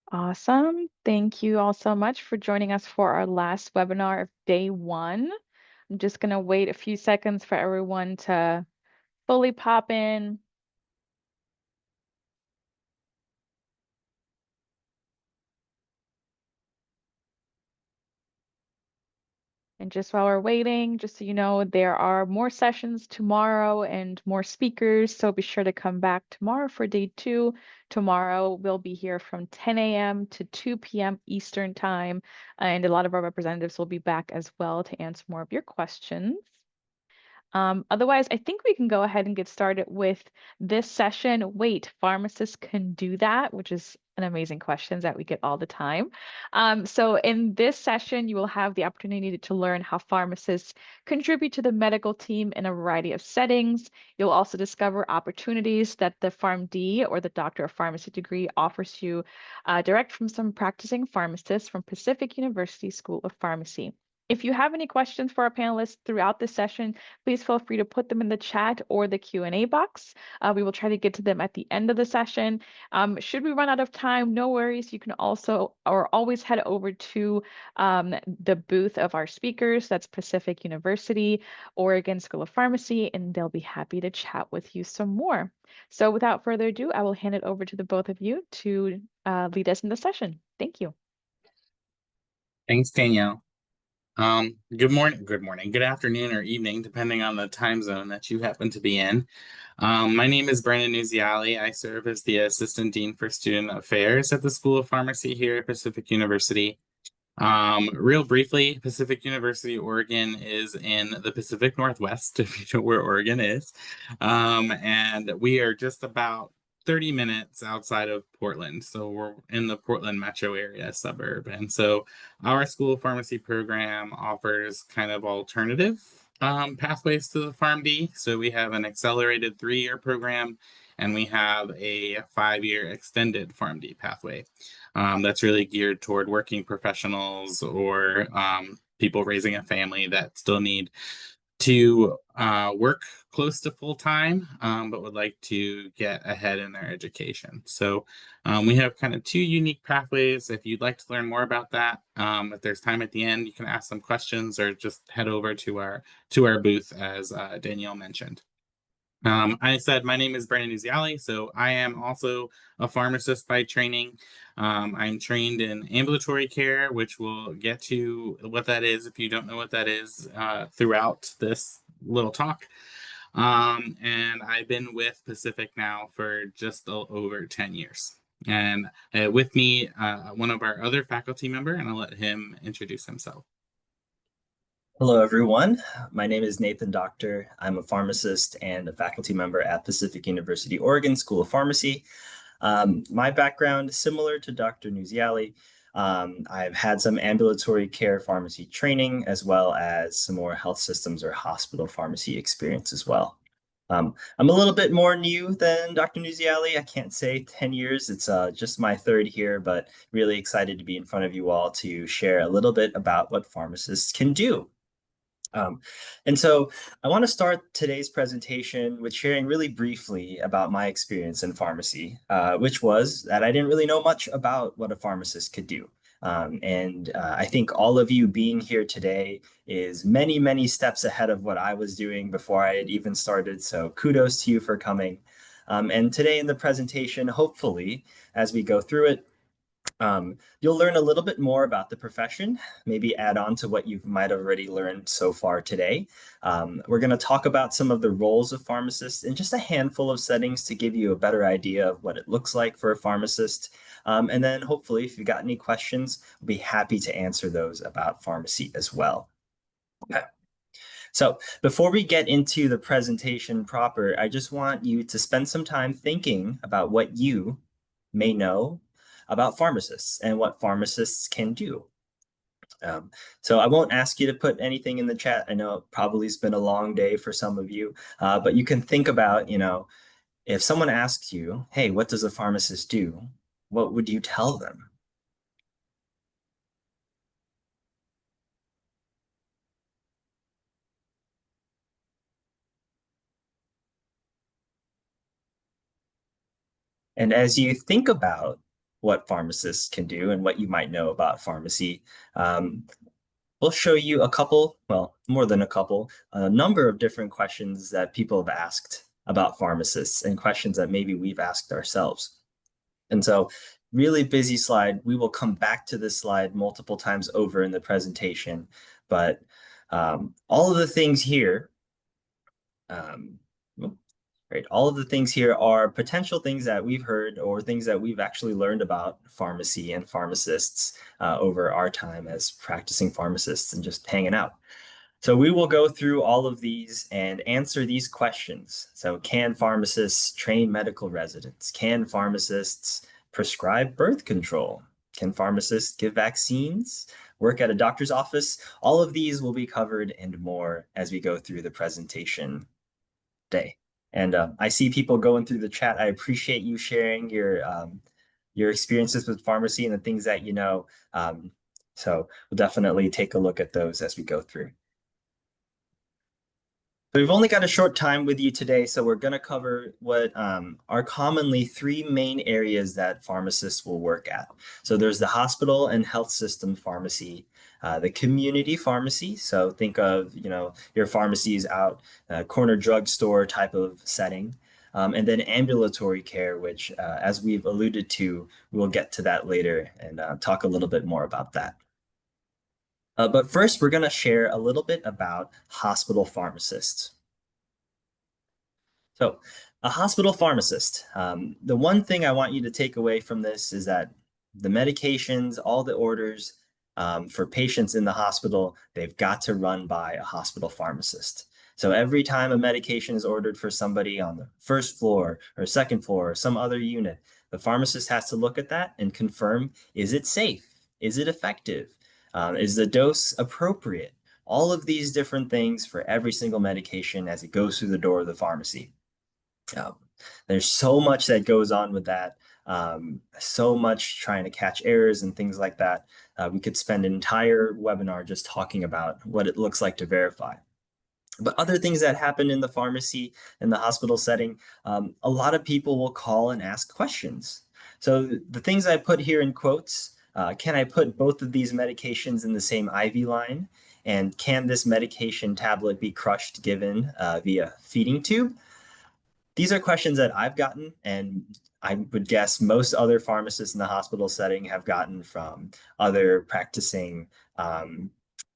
Awesome. Thank you all so much for joining us for our last webinar of day one. I'm just going to wait a few seconds for everyone to fully pop in. And just while we're waiting, just so you know, there are more sessions tomorrow and more speakers. So be sure to come back tomorrow for day two. Tomorrow we'll be here from 10 a.m. to 2 p.m. Eastern time. And a lot of our representatives will be back as well to answer more of your questions. Otherwise, I think we can go ahead and get started with this session. Wait, pharmacists can do that, which is an amazing question that we get all the time. So in this session, you will have the opportunity to learn how pharmacists contribute to the medical team in a variety of settings. You'll also discover opportunities that the PharmD or the Doctor of Pharmacy degree offers you direct from some practicing pharmacists from Pacific University School of Pharmacy. If you have any questions for our panelists throughout this session, please feel free to put them in the chat or the Q&A box. We will try to get to them at the end of the session. Should we run out of time, no worries. You can also or always head over to the booth of our speakers. That's Pacific University, Oregon School of Pharmacy, and they'll be happy to chat with you some more. So without further ado, I will hand it over to the both of you to lead us in the session. Thank you. Thanks, Danielle. Good morning, good afternoon, or evening, depending on the time zone that you happen to be in. My name is Brennan Nuziali. I serve as the Assistant Dean for Student Affairs at the School of Pharmacy here at Pacific University. Real briefly, Pacific University, Oregon is in the Pacific Northwest, if you know where Oregon is. And we are just about 30 minutes outside of Portland. So we're in the Portland metro area suburb. And so our school of pharmacy program offers kind of alternative pathways to the PharmD. So we have an accelerated 3-year program and we have a 5-year extended PharmD pathway. That's really geared toward working professionals or people raising a family that still need to work close to full time, but would like to get ahead in their education. So we have kind of 2 unique pathways. If you'd like to learn more about that, if there's time at the end, you can ask some questions or just head over to our booth, as Danielle mentioned. I said my name is Brandon Nuziali, so I am also a pharmacist by training. I'm trained in ambulatory care, which we'll get to what that is if you don't know what that is throughout this little talk. And I've been with Pacific now for just over 10 years. And with me, one of our other faculty member, and I'll let him introduce himself. Hello, everyone. My name is Nathan Doctor. I'm a pharmacist and a faculty member at Pacific University, Oregon School of Pharmacy. My background is similar to Dr. Nuziali. I've had some ambulatory care pharmacy training, as well as some more health systems or hospital pharmacy experience as well. I'm a little bit more new than Dr. Nuziali. I can't say 10 years. It's just my 3rd here, but really excited to be in front of you all to share a little bit about what pharmacists can do. And so I want to start today's presentation with sharing really briefly about my experience in pharmacy, which was that I didn't really know much about what a pharmacist could do. I think all of you being here today is many, many steps ahead of what I was doing before I had even started. So kudos to you for coming. And today in the presentation, hopefully, as we go through it, you'll learn a little bit more about the profession, maybe add on to what you might have already learned so far today. We're going to talk about some of the roles of pharmacists in just a handful of settings to give you a better idea of what it looks like for a pharmacist. And then hopefully, if you've got any questions, we'll be happy to answer those about pharmacy as well. Okay. So before we get into the presentation proper, I just want you to spend some time thinking about what you may know about pharmacists and what pharmacists can do. So I won't ask you to put anything in the chat. I know it probably has been a long day for some of you, but you can think about, if someone asks you, hey, what does a pharmacist do? What would you tell them? And as you think about what pharmacists can do and what you might know about pharmacy. We'll show you a couple, well, more than a couple, a number of different questions that people have asked about pharmacists and questions that maybe we've asked ourselves. And so really busy slide. We will come back to this slide multiple times over in the presentation, but all of the things here, right, all of the things here are potential things that we've heard or things that we've actually learned about pharmacy and pharmacists over our time as practicing pharmacists and just hanging out. So we will go through all of these and answer these questions. So can pharmacists train medical residents? Can pharmacists prescribe birth control? Can pharmacists give vaccines? Work at a doctor's office? All of these will be covered and more as we go through the presentation day. And I see people going through the chat. I appreciate you sharing your experiences with pharmacy and the things that you know. So we'll definitely take a look at those as we go through. So we've only got a short time with you today, so we're going to cover what are commonly three main areas that pharmacists will work at. So there's the hospital and health system pharmacy, the community pharmacy. So think of, your pharmacies out, corner drugstore type of setting. And then ambulatory care, which, as we've alluded to, we'll get to that later and talk a little bit more about that. But first, we're going to share a little bit about hospital pharmacists. So, a hospital pharmacist. The one thing I want you to take away from this is that the medications, all the orders for patients in the hospital, they've got to run by a hospital pharmacist. So every time a medication is ordered for somebody on the first floor or second floor or some other unit, the pharmacist has to look at that and confirm, is it safe? Is it effective? Is the dose appropriate? All of these different things for every single medication as it goes through the door of the pharmacy. There's so much that goes on with that. So much trying to catch errors and things like that. We could spend an entire webinar just talking about what it looks like to verify. But other things that happen in the pharmacy, in the hospital setting, a lot of people will call and ask questions. So the things I put here in quotes, can I put both of these medications in the same IV line? And can this medication tablet be crushed given via feeding tube? These are questions that I've gotten, and I would guess most other pharmacists in the hospital setting have gotten from other practicing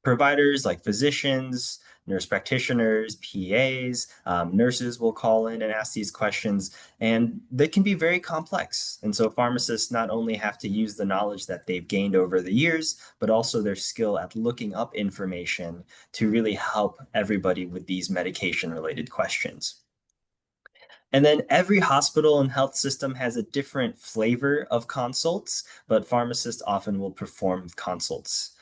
providers like physicians, nurse practitioners, PAs, nurses will call in and ask these questions, and they can be very complex. And so pharmacists not only have to use the knowledge that they've gained over the years, but also their skill at looking up information to really help everybody with these medication-related questions. And then every hospital and health system has a different flavor of consults, but pharmacists often will perform consults.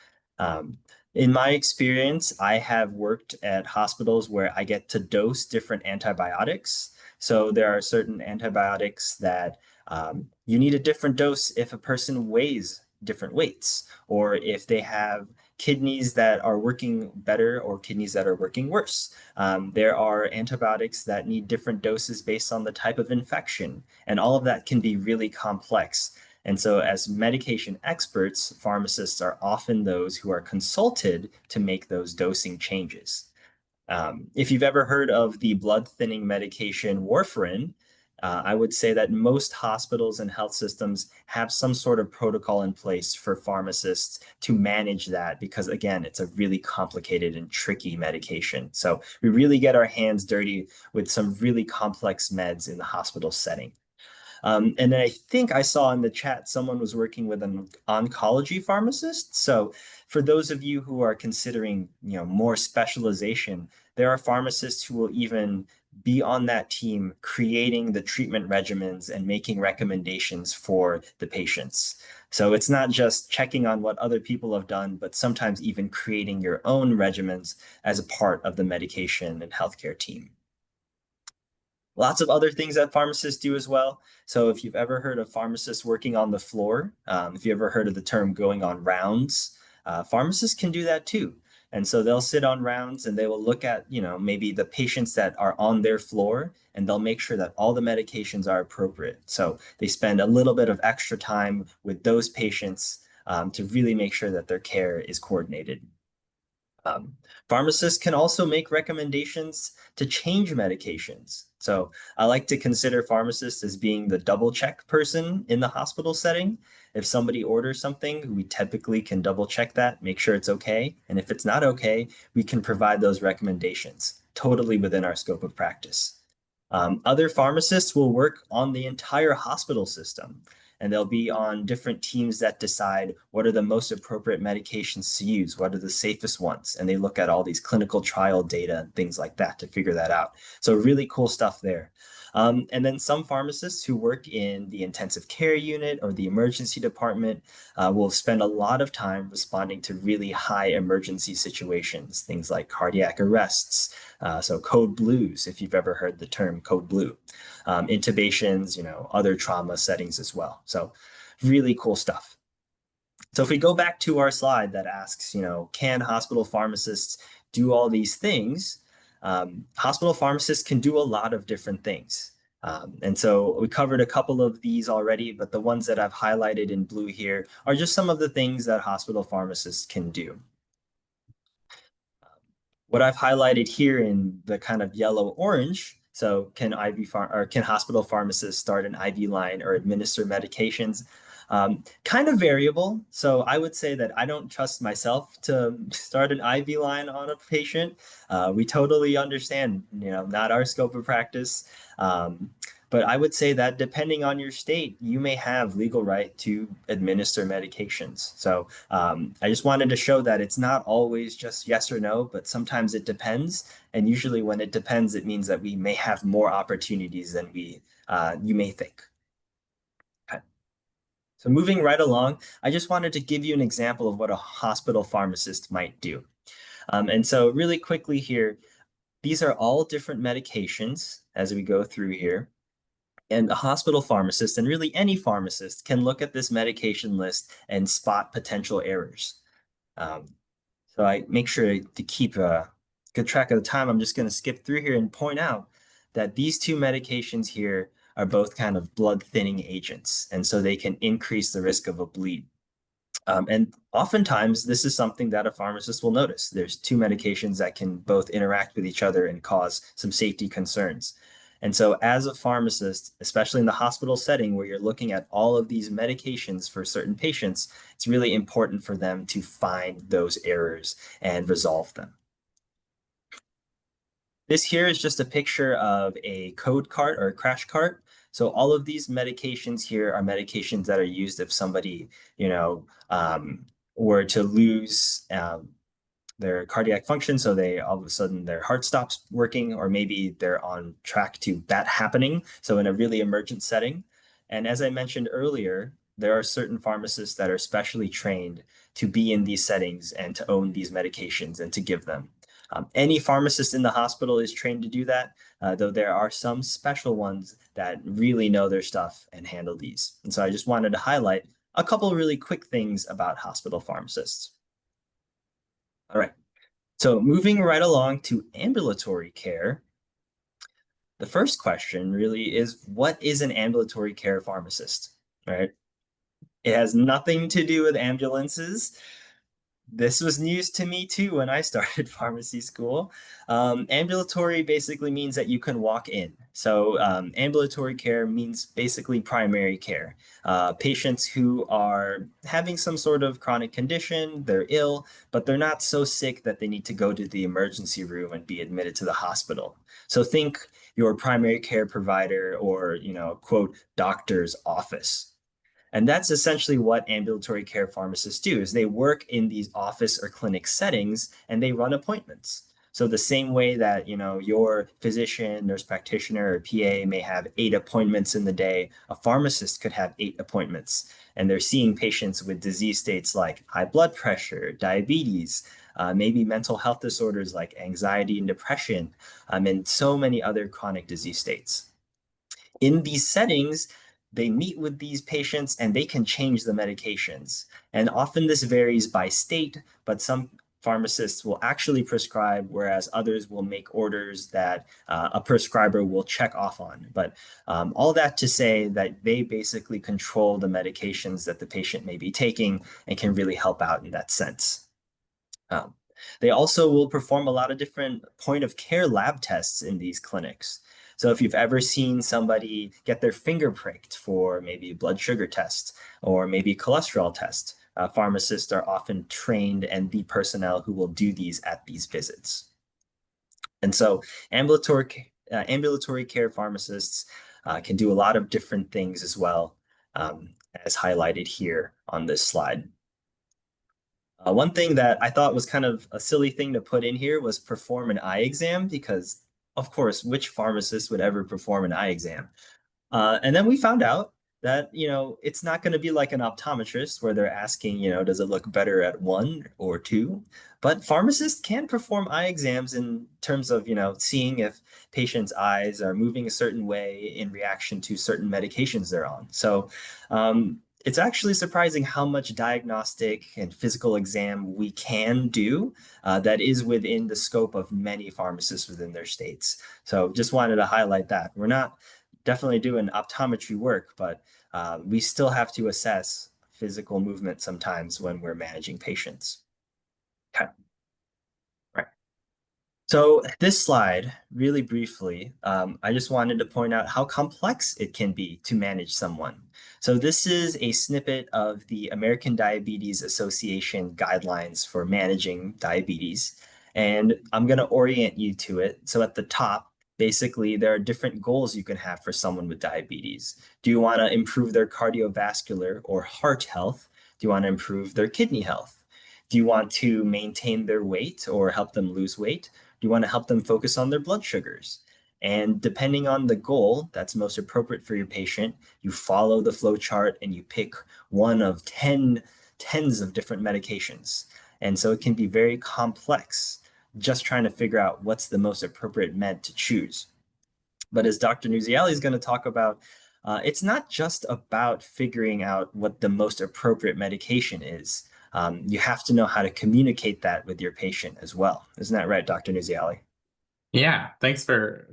In my experience, I have worked at hospitals where I get to dose different antibiotics. So there are certain antibiotics that you need a different dose if a person weighs different weights, or if they have kidneys that are working better or kidneys that are working worse. There are antibiotics that need different doses based on the type of infection, and all of that can be really complex. And so as medication experts, pharmacists are often those who are consulted to make those dosing changes. If you've ever heard of the blood thinning medication warfarin, I would say that most hospitals and health systems have some sort of protocol in place for pharmacists to manage that because, again, it's a really complicated and tricky medication. So we really get our hands dirty with some really complex meds in the hospital setting. And then I think I saw in the chat someone was working with an oncology pharmacist. So for those of you who are considering, more specialization, there are pharmacists who will even be on that team creating the treatment regimens and making recommendations for the patients. So it's not just checking on what other people have done, but sometimes even creating your own regimens as a part of the medication and healthcare team. Lots of other things that pharmacists do as well. So if you've ever heard of pharmacists working on the floor, if you ever heard of the term going on rounds, pharmacists can do that too. And so they'll sit on rounds and they will look at, maybe the patients that are on their floor, and they'll make sure that all the medications are appropriate. So they spend a little bit of extra time with those patients to really make sure that their care is coordinated. Um, Pharmacists can also make recommendations to change medications. So I like to consider pharmacists as being the double check person in the hospital setting. If somebody orders something, we typically can double check that, make sure it's okay. And if it's not okay, we can provide those recommendations totally within our scope of practice. Other pharmacists will work on the entire hospital system, and they'll be on different teams that decide what are the most appropriate medications to use, what are the safest ones, and they look at all these clinical trial data and things like that to figure that out. So really cool stuff there. And then some pharmacists who work in the intensive care unit or the emergency department will spend a lot of time responding to really high emergency situations, things like cardiac arrests, so code blues, if you've ever heard the term code blue, intubations, other trauma settings as well. So really cool stuff. So if we go back to our slide that asks, can hospital pharmacists do all these things? Hospital pharmacists can do a lot of different things. And so we covered a couple of these already, but the ones that I've highlighted in blue here are just some of the things that hospital pharmacists can do. What I've highlighted here in the kind of yellow orange, so can hospital pharmacists start an IV line or administer medications? Kind of variable. So I would say that I don't trust myself to start an IV line on a patient. We totally understand, not our scope of practice. But I would say that depending on your state, you may have legal right to administer medications. So I just wanted to show that it's not always just yes or no, but sometimes it depends. And usually when it depends, it means that we may have more opportunities than you may think. Okay. So moving right along, I just wanted to give you an example of what a hospital pharmacist might do. And so really quickly here, these are all different medications as we go through here. And a hospital pharmacist, and really any pharmacist, can look at this medication list and spot potential errors. So I make sure to keep good track of the time. I'm just going to skip through here and point out that these two medications here are both kind of blood thinning agents, and so they can increase the risk of a bleed. And oftentimes, this is something that a pharmacist will notice. There's two medications that can both interact with each other and cause some safety concerns. And so as a pharmacist, especially in the hospital setting where you're looking at all of these medications for certain patients, it's really important for them to find those errors and resolve them. This here is just a picture of a code cart or a crash cart. So all of these medications here are medications that are used if somebody, were to lose their cardiac function, so they all of a sudden their heart stops working, or maybe they're on track to that happening, so in a really emergent setting. And as I mentioned earlier, there are certain pharmacists that are specially trained to be in these settings and to own these medications and to give them. Any pharmacist in the hospital is trained to do that, though there are some special ones that really know their stuff and handle these. And so I just wanted to highlight a couple really quick things about hospital pharmacists. All right, so moving right along to ambulatory care, the first question really is, what is an ambulatory care pharmacist, right? It has nothing to do with ambulances. This was news to me too when I started pharmacy school. Ambulatory basically means that you can walk in. So ambulatory care means basically primary care. Patients who are having some sort of chronic condition, they're ill, but they're not so sick that they need to go to the emergency room and be admitted to the hospital. So think your primary care provider or, quote, doctor's office. And that's essentially what ambulatory care pharmacists do, is they work in these office or clinic settings and they run appointments. So the same way that, your physician, nurse practitioner, or PA may have 8 appointments in the day, a pharmacist could have 8 appointments. And they're seeing patients with disease states like high blood pressure, diabetes, maybe mental health disorders like anxiety and depression, and so many other chronic disease states. In these settings, they meet with these patients and they can change the medications. And often this varies by state, but some pharmacists will actually prescribe, whereas others will make orders that a prescriber will check off on. But all that to say that they basically control the medications that the patient may be taking and can really help out in that sense. Um, they also will perform a lot of different point of care lab tests in these clinics. So if you've ever seen somebody get their finger pricked for maybe a blood sugar test or maybe cholesterol test, pharmacists are often trained and the personnel who will do these at these visits. And so ambulatory care pharmacists can do a lot of different things as well, as highlighted here on this slide. One thing that I thought was kind of a silly thing to put in here was perform an eye exam, because of course, which pharmacist would ever perform an eye exam? And then we found out that, it's not going to be like an optometrist where they're asking, does it look better at 1 or 2? But pharmacists can perform eye exams in terms of, seeing if patients' eyes are moving a certain way in reaction to certain medications they're on. So it's actually surprising how much diagnostic and physical exam we can do that is within the scope of many pharmacists within their states. So just wanted to highlight that. We're not definitely doing optometry work, but we still have to assess physical movement sometimes when we're managing patients. Okay. Right. So this slide, really briefly, I just wanted to point out how complex it can be to manage someone. So this is a snippet of the American Diabetes Association guidelines for managing diabetes, and I'm going to orient you to it. So at the top, basically, there are different goals you can have for someone with diabetes. Do you want to improve their cardiovascular or heart health? Do you want to improve their kidney health? Do you want to maintain their weight or help them lose weight? Do you want to help them focus on their blood sugars? And depending on the goal that's most appropriate for your patient, you follow the flow chart and you pick one of tens of different medications. And so it can be very complex, just trying to figure out what's the most appropriate med to choose. But as Dr. Nuziali is going to talk about, it's not just about figuring out what the most appropriate medication is. You have to know how to communicate that with your patient as well. Isn't that right, Dr. Nuziali? Yeah, thanks for,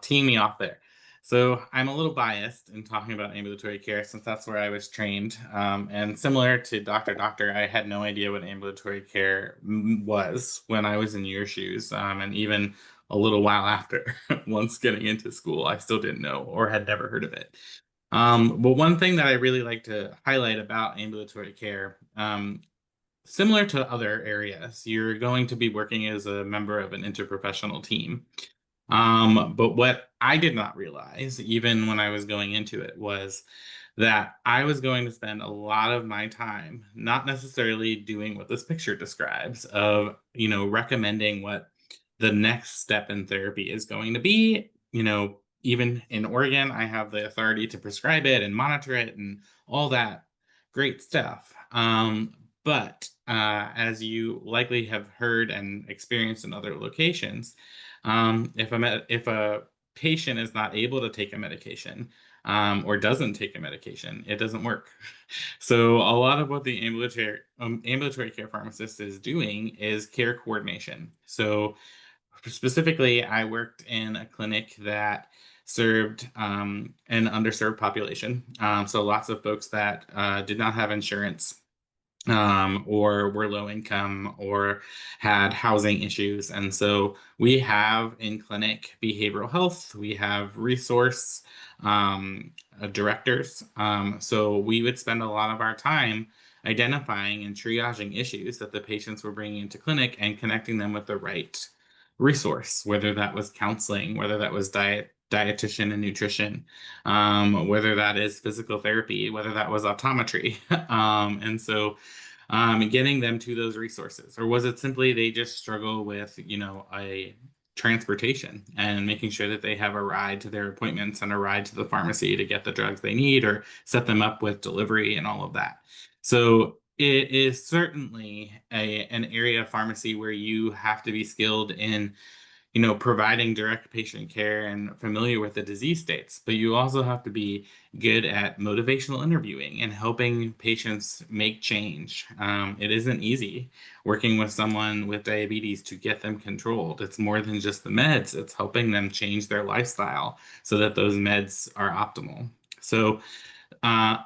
teeing me off there. So I'm a little biased in talking about ambulatory care since that's where I was trained. And similar to Doctor, I had no idea what ambulatory care was when I was in your shoes. And even a little while after, once getting into school, I still didn't know or had never heard of it. But one thing that I really like to highlight about ambulatory care, similar to other areas, you're going to be working as a member of an interprofessional team. But what I did not realize, even when I was going into it, was that I was going to spend a lot of my time not necessarily doing what this picture describes of, recommending what the next step in therapy is going to be. Even in Oregon, I have the authority to prescribe it and monitor it and all that great stuff. But as you likely have heard and experienced in other locations, if a patient is not able to take a medication or doesn't take a medication, it doesn't work. So a lot of what the ambulatory care pharmacist is doing is care coordination. So specifically, I worked in a clinic that served an underserved population. So lots of folks that did not have insurance, or were low income or had housing issues. And so we have in clinic behavioral health, we have resource directors. So we would spend a lot of our time identifying and triaging issues that the patients were bringing into clinic and connecting them with the right resource, whether that was counseling, whether that was dietitian and nutrition, whether that is physical therapy, whether that was optometry. And so getting them to those resources, or was it simply they just struggle with, a transportation and making sure that they have a ride to their appointments and a ride to the pharmacy to get the drugs they need or set them up with delivery and all of that. So it is certainly an area of pharmacy where you have to be skilled in providing direct patient care and familiar with the disease states, but you also have to be good at motivational interviewing and helping patients make change. It isn't easy working with someone with diabetes to get them controlled. It's more than just the meds, it's helping them change their lifestyle so that those meds are optimal. So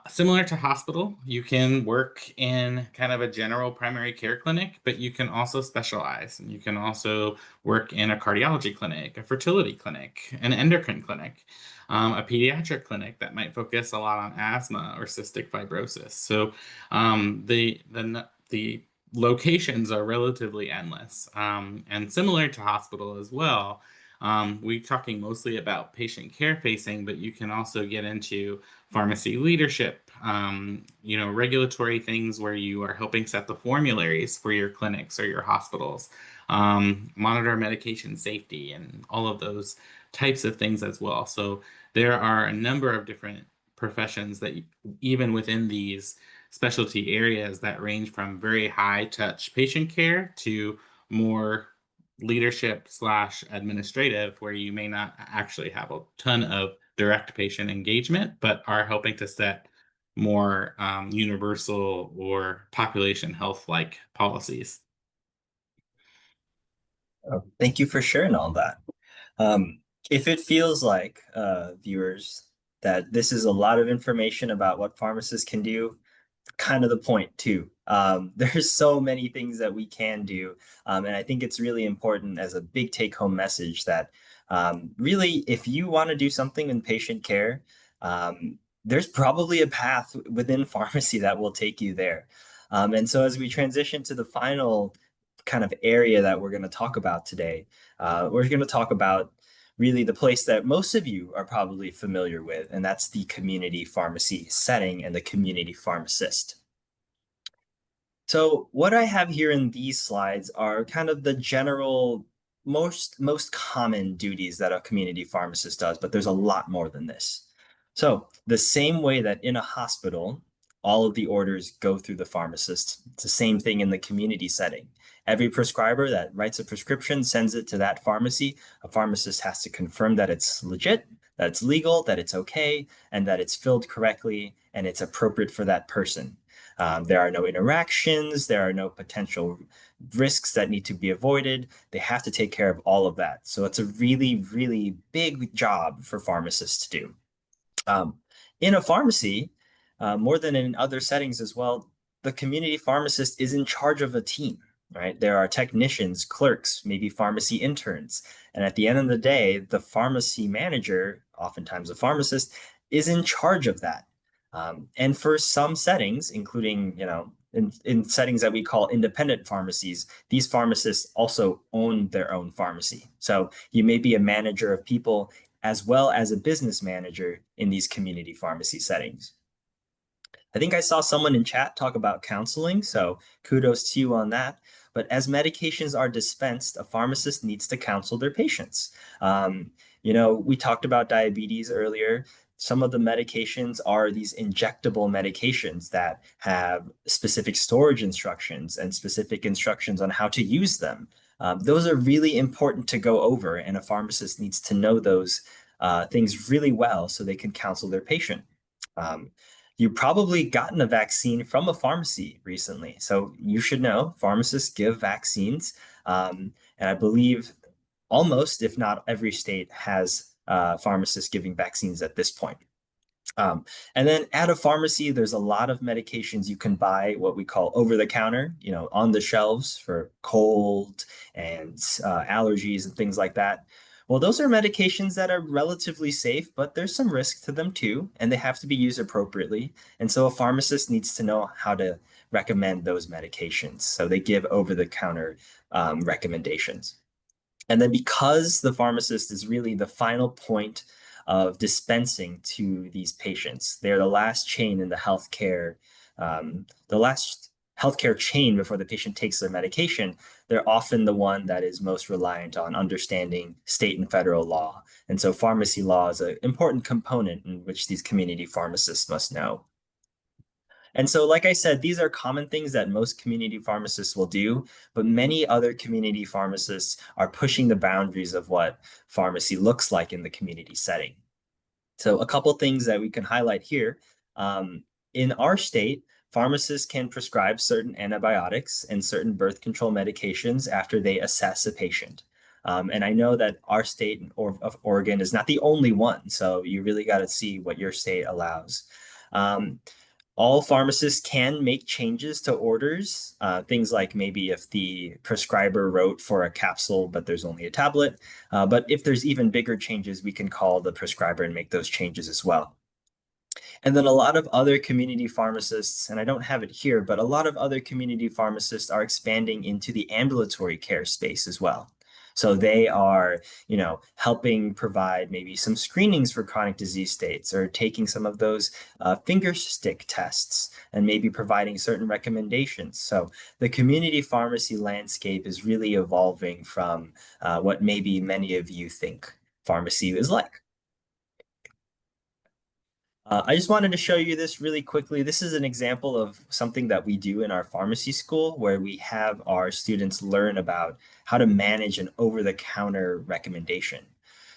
similar to hospital, you can work in kind of a general primary care clinic, but you can also specialize. And you can also work in a cardiology clinic, a fertility clinic, an endocrine clinic, a pediatric clinic that might focus a lot on asthma or cystic fibrosis. So the locations are relatively endless. And similar to hospital as well, we're talking mostly about patient care facing, but you can also get into pharmacy leadership, regulatory things where you are helping set the formularies for your clinics or your hospitals, monitor medication safety, and all of those types of things as well. So there are a number of different professions that even within these specialty areas that range from very high touch patient care to more leadership / administrative, where you may not actually have a ton of direct patient engagement, but are helping to set more universal or population health like policies. Thank you for sharing all that. If it feels like, viewers, that this is a lot of information about what pharmacists can do, kind of the point too. There's so many things that we can do. And I think it's really important as a big take home message that really, if you want to do something in patient care, there's probably a path within pharmacy that will take you there. And so as we transition to the final kind of area that we're going to talk about today, we're going to talk about really the place that most of you are probably familiar with, and that's the community pharmacy setting and the community pharmacist. So what I have here in these slides are kind of the general, most common duties that a community pharmacist does, but there's a lot more than this. So the same way that in a hospital, all of the orders go through the pharmacist, it's the same thing in the community setting. Every prescriber that writes a prescription sends it to that pharmacy. A pharmacist has to confirm that it's legit, that it's legal, that it's okay, and that it's filled correctly and it's appropriate for that person. There are no interactions, there are no potential risks that need to be avoided. They have to take care of all of that. So it's a really, really big job for pharmacists to do. In a pharmacy, more than in other settings as well, the community pharmacist is in charge of a team, right? There are technicians, clerks, maybe pharmacy interns. And at the end of the day, the pharmacy manager, oftentimes a pharmacist, is in charge of that. And for some settings, including, in settings that we call independent pharmacies, these pharmacists also own their own pharmacy. So you may be a manager of people as well as a business manager in these community pharmacy settings. I think I saw someone in chat talk about counseling, so kudos to you on that. But as medications are dispensed, a pharmacist needs to counsel their patients. We talked about diabetes earlier. Some of the medications are these injectable medications that have specific storage instructions and specific instructions on how to use them. Those are really important to go over, and a pharmacist needs to know those things really well so they can counsel their patient. You've probably gotten a vaccine from a pharmacy recently, so you should know pharmacists give vaccines, and I believe almost, if not every state, has pharmacists giving vaccines at this point. And then at a pharmacy, there's a lot of medications you can buy, what we call over the counter, on the shelves for cold and allergies and things like that. Well, those are medications that are relatively safe, but there's some risk to them too, and they have to be used appropriately. And so a pharmacist needs to know how to recommend those medications. So they give over the counter recommendations. And then because the pharmacist is really the final point of dispensing to these patients, they're the last chain in the healthcare chain before the patient takes their medication. They're often the one that is most reliant on understanding state and federal law. And so pharmacy law is an important component in which these community pharmacists must know. And so, like I said, these are common things that most community pharmacists will do, but many other community pharmacists are pushing the boundaries of what pharmacy looks like in the community setting. So a couple things that we can highlight here. In our state, pharmacists can prescribe certain antibiotics and certain birth control medications after they assess a patient. And I know that our state of Oregon is not the only one, so you really got to see what your state allows. All pharmacists can make changes to orders, things like maybe if the prescriber wrote for a capsule, but there's only a tablet. But if there's even bigger changes, we can call the prescriber and make those changes as well. And then a lot of other community pharmacists, and I don't have it here, but a lot of other community pharmacists are expanding into the ambulatory care space as well. So they are, helping provide maybe some screenings for chronic disease states or taking some of those finger stick tests and maybe providing certain recommendations. So the community pharmacy landscape is really evolving from what maybe many of you think pharmacy is like. I just wanted to show you this really quickly. This is an example of something that we do in our pharmacy school where we have our students learn about how to manage an over-the-counter recommendation.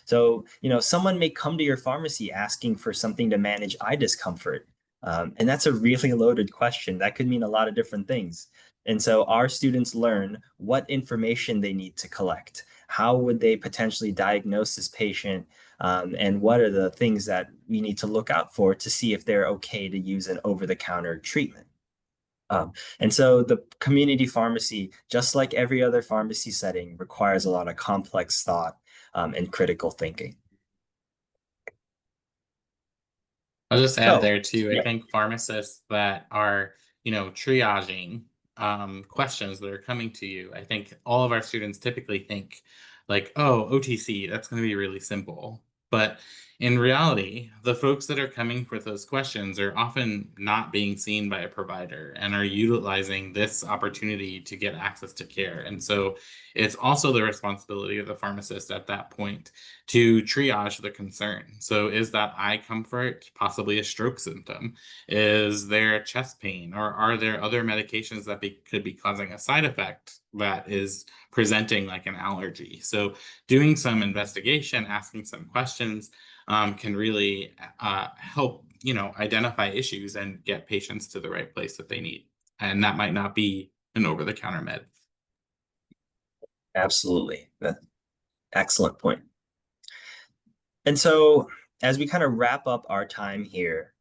So, someone may come to your pharmacy asking for something to manage eye discomfort. And that's a really loaded question. That could mean a lot of different things. And so our students learn what information they need to collect. How would they potentially diagnose this patient? And what are the things that we need to look out for to see if they're okay to use an over-the-counter treatment. And so the community pharmacy, just like every other pharmacy setting, requires a lot of complex thought and critical thinking. I'll just add So, there too. yeah. I think pharmacists that are, triaging questions that are coming to you. I think all of our students typically think like, oh, OTC, that's going to be really simple. But in reality, the folks that are coming with those questions are often not being seen by a provider and are utilizing this opportunity to get access to care. And so it's also the responsibility of the pharmacist at that point to triage the concern. So is that eye comfort possibly a stroke symptom? Is there chest pain? Or are there other medications that could be causing a side effect that is presenting like an allergy? So doing some investigation, asking some questions can really help, identify issues and get patients to the right place that they need. And that might not be an over-the-counter med. Absolutely. Excellent point. And so as we kind of wrap up our time here,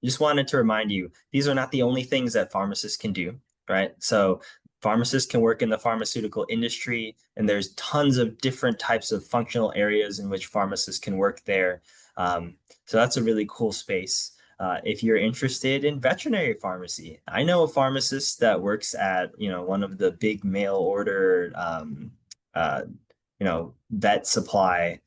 just wanted to remind you, these are not the only things that pharmacists can do, right? So pharmacists can work in the pharmaceutical industry, and there's tons of different types of functional areas in which pharmacists can work there. So that's a really cool space. If you're interested in veterinary pharmacy, I know a pharmacist that works at, one of the big mail order, vet supply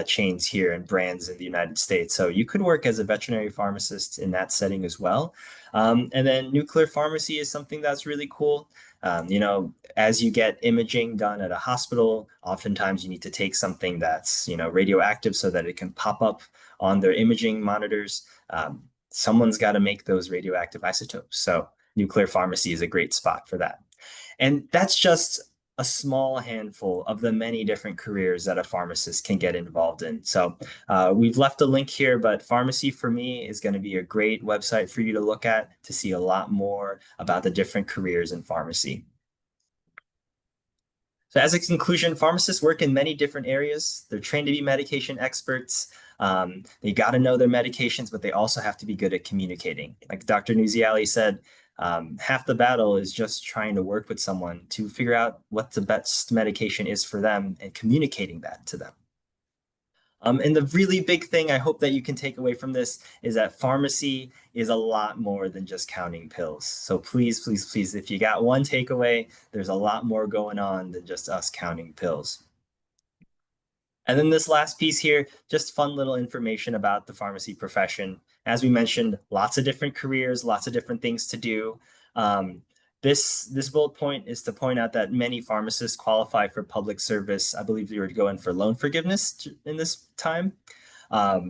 chains here and brands in the United States. So you could work as a veterinary pharmacist in that setting as well. And then nuclear pharmacy is something that's really cool. As you get imaging done at a hospital, oftentimes you need to take something that's, radioactive so that it can pop up on their imaging monitors. Someone's got to make those radioactive isotopes. So nuclear pharmacy is a great spot for that. And that's just a small handful of the many different careers that a pharmacist can get involved in. So we've left a link here, but Pharmacy for Me is going to be a great website for you to look at to see a lot more about the different careers in pharmacy. So as a conclusion, pharmacists work in many different areas. They're trained to be medication experts. They got to know their medications, but they also have to be good at communicating. Like Dr. Nuziali said, half the battle is just trying to work with someone to figure out what the best medication is for them and communicating that to them. And the really big thing I hope that you can take away from this is that pharmacy is a lot more than just counting pills. So please, please, please, if you got one takeaway, there's a lot more going on than just us counting pills. And then this last piece here, just fun little information about the pharmacy profession. As we mentioned, lots of different careers, lots of different things to do. This bullet point is to point out that many pharmacists qualify for public service. I believe you were going for loan forgiveness in this time. I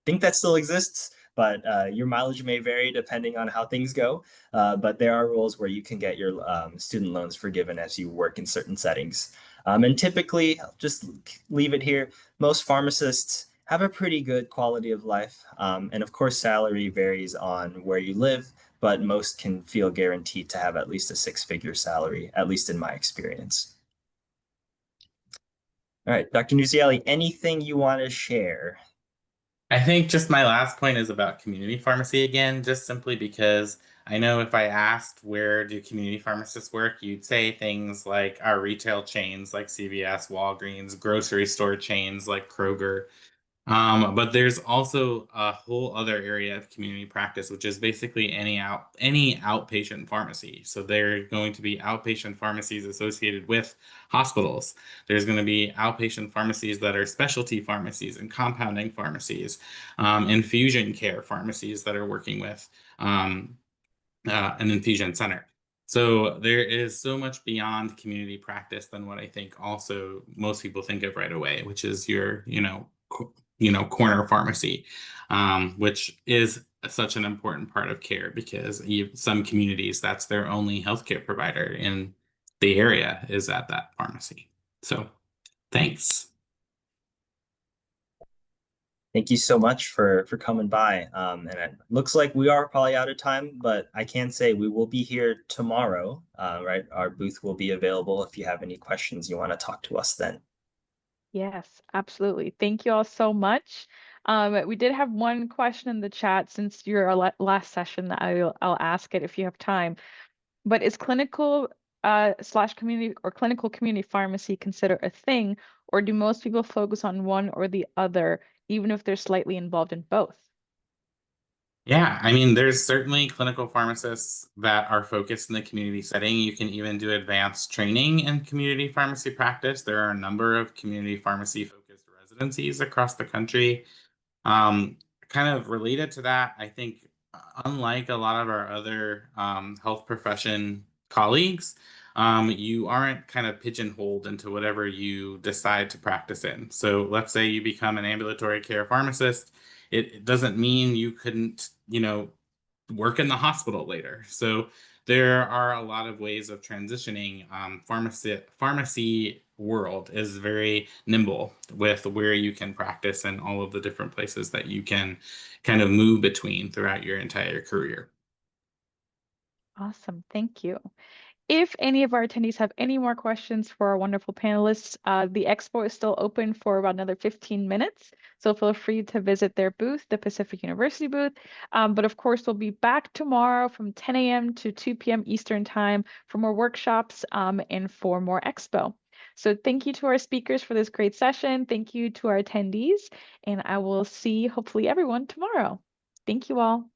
think that still exists, but your mileage may vary depending on how things go. But there are rules where you can get your student loans forgiven as you work in certain settings. And typically, I'll just leave it here, most pharmacists have a pretty good quality of life. And of course, salary varies on where you live, but most can feel guaranteed to have at least a six-figure salary, at least in my experience. All right, Dr. Nuziali, anything you want to share? I think just my last point is about community pharmacy again, just simply because I know if I asked where do community pharmacists work, you'd say things like our retail chains like CVS, Walgreens, grocery store chains like Kroger. But there's also a whole other area of community practice, which is basically any outpatient pharmacy. So there are going to be outpatient pharmacies associated with hospitals. There's going to be outpatient pharmacies that are specialty pharmacies and compounding pharmacies, infusion care pharmacies that are working with an infusion center. So there is so much beyond community practice than what I think also most people think of right away, which is your, corner pharmacy, which is such an important part of care because some communities, that's their only healthcare provider in the area is at that pharmacy. So thanks. Thank you so much for coming by. And it looks like we are probably out of time, but I can say we will be here tomorrow, right? Our booth will be available if you have any questions you want to talk to us then. Yes, absolutely. Thank you all so much. We did have one question in the chat since your last session. I'll ask it if you have time. But is clinical slash community or clinical community pharmacy considered a thing, or do most people focus on one or the other, even if they're slightly involved in both? Yeah, I mean, there's certainly clinical pharmacists that are focused in the community setting. You can even do advanced training in community pharmacy practice. There are a number of community pharmacy focused residencies across the country. Kind of related to that, I think, unlike a lot of our other health profession colleagues, you aren't kind of pigeonholed into whatever you decide to practice in. So let's say you become an ambulatory care pharmacist. It doesn't mean you couldn't, work in the hospital later. So there are a lot of ways of transitioning. Pharmacy world is very nimble with where you can practice and all of the different places that you can kind of move between throughout your entire career. Awesome. Thank you. If any of our attendees have any more questions for our wonderful panelists, the expo is still open for about another 15 minutes. So feel free to visit their booth, the Pacific University booth. But of course, we'll be back tomorrow from 10 a.m. to 2 p.m. Eastern Time for more workshops and for more expo. So thank you to our speakers for this great session. Thank you to our attendees. And I will see hopefully everyone tomorrow. Thank you all.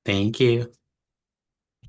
Thank you.